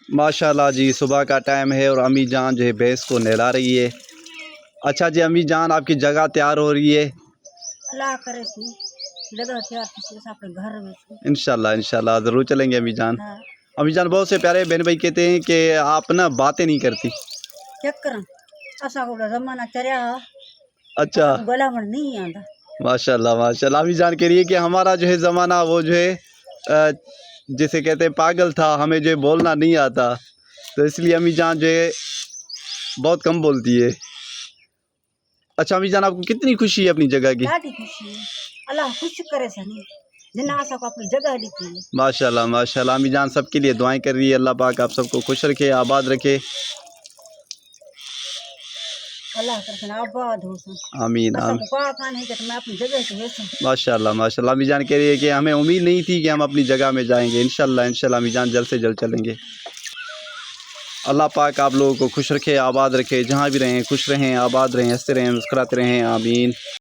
माशाल्लाह जी, सुबह का टाइम है और अम्मी जान जो है भैंस को नहला रही है। अच्छा जी अम्मी जान, आपकी जगह तैयार हो रही है? अल्लाह करे सी जगह तैयार किसी अपने घर में से। इंशाल्लाह इंशाल्लाह ज़रूर चलेंगे अम्मी जान। हाँ अम्मी जान, बहुत से प्यारे बहन भाई कहते हैं कि आप ना बातें नहीं करती। चेक करा असा को जमाना चरिया अच्छा, असा को गला में नहीं आंदा। माशाल्लाह माशाल्लाह। अम्मी जान कह रही है कि हमारा जो है ज़माना वो जो है जिसे कहते हैं पागल था, हमें जो है बोलना नहीं आता, तो इसलिए अम्मी जान जो है बहुत कम बोलती है। अच्छा अम्मी जान, आपको कितनी खुशी है अपनी जगह की? ॾाढी खुशी है अल्लाह खुश करे सनी जिन असा को अपनी जगह दी है। माशाल्लाह माशाल्लाह। अम्मी जान सबके लिए दुआएं कर रही है, अल्लाह पाक आप सबको खुश रखे, आबाद रखे। अल्लाह करे सन आबाद हो सन आमीन असा आमीन। को का कान है कि मैं अपनी जगह से वेसो। माशाल्लाह माशाल्लाह। अम्मी जान कह रही है कि हमें उम्मीद नहीं थी कि हम अपनी जगह में जाएंगे। इंशाल्लाह इंशाल्लाह अम्मी जान जल्द से जल्द चलेंगे। अल्लाह पाक आप लोगों को खुश रखे, आबाद रखे, जहाँ भी रहें खुश रहें, आबाद रहें, हंसते रहें, मुस्कुराते रहें। आमीन।